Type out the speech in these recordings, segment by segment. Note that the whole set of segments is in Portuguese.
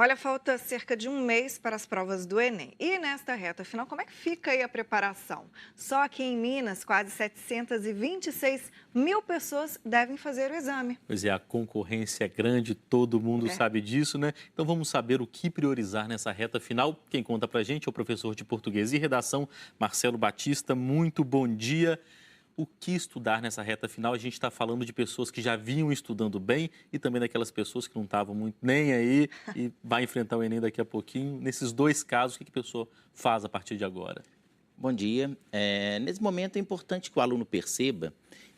Olha, falta cerca de um mês para as provas do Enem. E nesta reta final, como é que fica aí a preparação? Só aqui em Minas, quase 726 mil pessoas devem fazer o exame. Pois é, a concorrência é grande, todo mundo É. sabe disso, né? Então vamos saber o que priorizar nessa reta final. Quem conta pra gente é o professor de português e redação, Marcelo Batista. Muito bom dia. O que estudar nessa reta final? A gente está falando de pessoas que já vinham estudando bem e também daquelas pessoas que não estavam muito nem aí e vai enfrentar o Enem daqui a pouquinho. Nesses dois casos, o que a pessoa faz a partir de agora? Bom dia. Nesse momento é importante que o aluno perceba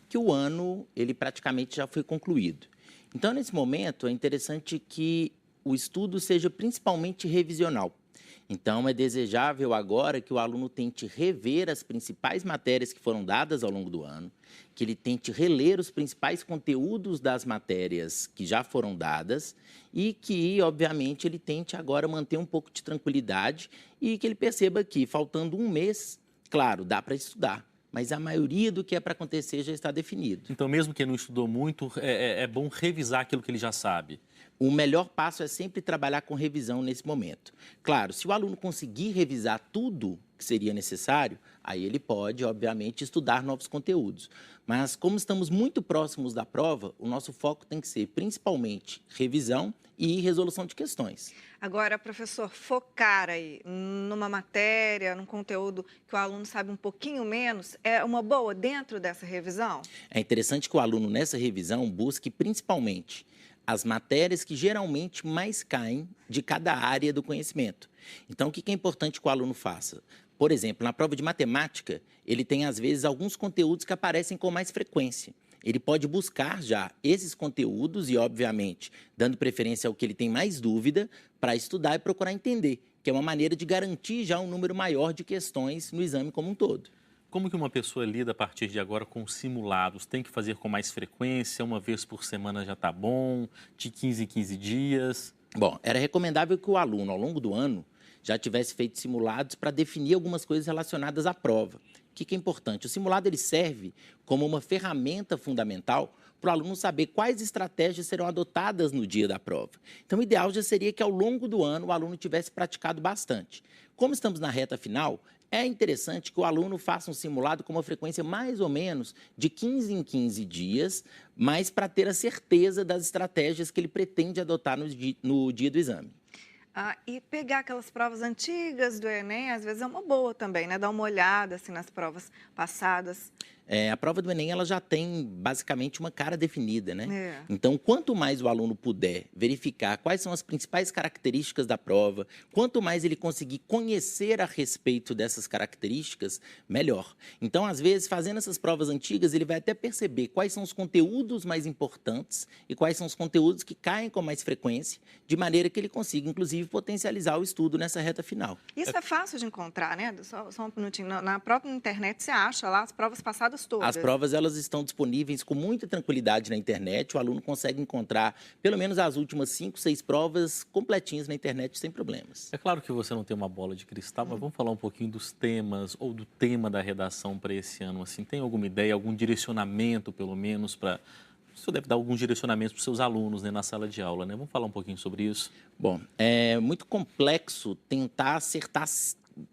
que o ano ele praticamente já foi concluído. Então, nesse momento, é interessante que o estudo seja principalmente revisional. Então, é desejável agora que o aluno tente rever as principais matérias que foram dadas ao longo do ano, que ele tente reler os principais conteúdos das matérias que já foram dadas e que, obviamente, ele tente agora manter um pouco de tranquilidade e que ele perceba que, faltando um mês, claro, dá para estudar, mas a maioria do que é para acontecer já está definido. Então, mesmo quem não estudou muito, é bom revisar aquilo que ele já sabe. O melhor passo é sempre trabalhar com revisão nesse momento. Claro, se o aluno conseguir revisar tudo que seria necessário, aí ele pode, obviamente, estudar novos conteúdos. Mas como estamos muito próximos da prova, o nosso foco tem que ser principalmente revisão e resolução de questões. Agora, professor, focar aí numa matéria, num conteúdo que o aluno sabe um pouquinho menos, é uma boa dentro dessa revisão? É interessante que o aluno, nessa revisão, busque principalmente as matérias que geralmente mais caem de cada área do conhecimento. Então, o que é importante que o aluno faça? Por exemplo, na prova de matemática, ele tem, às vezes, alguns conteúdos que aparecem com mais frequência. Ele pode buscar já esses conteúdos e, obviamente, dando preferência ao que ele tem mais dúvida, para estudar e procurar entender, que é uma maneira de garantir já um número maior de questões no exame como um todo. Como que uma pessoa lida a partir de agora com simulados? Tem que fazer com mais frequência? Uma vez por semana já está bom? De 15 em 15 dias? Bom, era recomendável que o aluno, ao longo do ano, já tivesse feito simulados para definir algumas coisas relacionadas à prova. O que é importante? O simulado ele serve como uma ferramenta fundamental para o aluno saber quais estratégias serão adotadas no dia da prova. Então, o ideal já seria que, ao longo do ano, o aluno tivesse praticado bastante. Como estamos na reta final, é interessante que o aluno faça um simulado com uma frequência mais ou menos de 15 em 15 dias, mas para ter a certeza das estratégias que ele pretende adotar no dia do exame. E pegar aquelas provas antigas do Enem, às vezes é uma boa também, né? Dar uma olhada assim, nas provas passadas. A prova do Enem ela já tem basicamente uma cara definida, né? É. Então, quanto mais o aluno puder verificar quais são as principais características da prova, quanto mais ele conseguir conhecer a respeito dessas características, melhor. Então, às vezes, fazendo essas provas antigas, ele vai até perceber quais são os conteúdos mais importantes e quais são os conteúdos que caem com mais frequência, de maneira que ele consiga, inclusive, potencializar o estudo nessa reta final. Isso é fácil de encontrar, né? Só um minutinho. Na própria internet você acha lá as provas passadas todas. As provas elas estão disponíveis com muita tranquilidade na internet. O aluno consegue encontrar pelo menos as últimas 5, 6 provas completinhas na internet sem problemas. É claro que você não tem uma bola de cristal, mas vamos falar um pouquinho dos temas ou do tema da redação para esse ano. Assim, tem alguma ideia, algum direcionamento, pelo menos, para... O senhor deve dar alguns direcionamentos para os seus alunos, né, na sala de aula, né? Vamos falar um pouquinho sobre isso? Bom, é muito complexo tentar acertar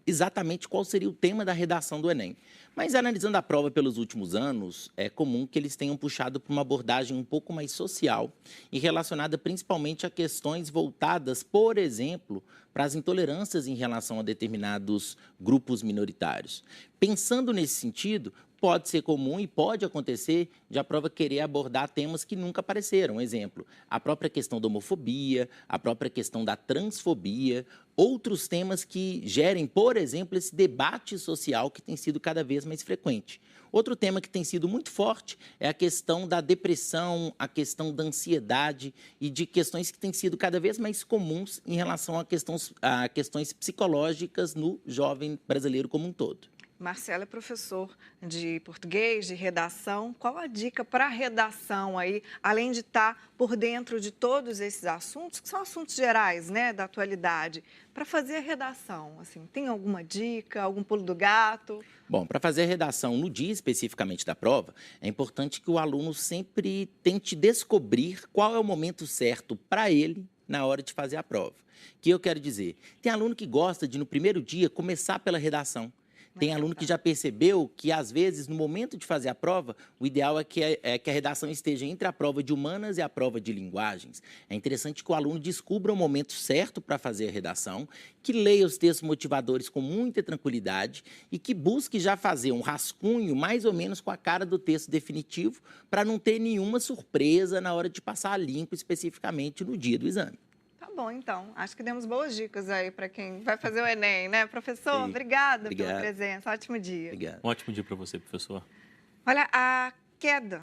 exatamente qual seria o tema da redação do Enem. Mas analisando a prova pelos últimos anos, é comum que eles tenham puxado para uma abordagem um pouco mais social e relacionada principalmente a questões voltadas, por exemplo, para as intolerâncias em relação a determinados grupos minoritários. Pensando nesse sentido, pode ser comum e pode acontecer de a prova querer abordar temas que nunca apareceram. Exemplo, a própria questão da homofobia, a própria questão da transfobia, outros temas que gerem, por exemplo, esse debate social que tem sido cada vez mais frequente. Outro tema que tem sido muito forte é a questão da depressão, a questão da ansiedade e de questões que têm sido cada vez mais comuns em relação a questões psicológicas no jovem brasileiro como um todo. Marcelo é professor de português, de redação. Qual a dica para a redação aí, além de estar por dentro de todos esses assuntos, que são assuntos gerais, né, da atualidade, para fazer a redação? Assim, tem alguma dica, algum pulo do gato? Bom, para fazer a redação no dia especificamente da prova, é importante que o aluno sempre tente descobrir qual é o momento certo para ele na hora de fazer a prova. O que eu quero dizer? Tem aluno que gosta de, no primeiro dia, começar pela redação. Tem aluno que já percebeu que, às vezes, no momento de fazer a prova, o ideal é que a redação esteja entre a prova de humanas e a prova de linguagens. É interessante que o aluno descubra o momento certo para fazer a redação, que leia os textos motivadores com muita tranquilidade e que busque já fazer um rascunho mais ou menos com a cara do texto definitivo, para não ter nenhuma surpresa na hora de passar a limpo especificamente no dia do exame. Tá bom, então. Acho que demos boas dicas aí para quem vai fazer o Enem, né? Professor, Sim. obrigada pela Obrigado. presença. Ótimo dia. Obrigado. Um ótimo dia para você, professor. Olha, a queda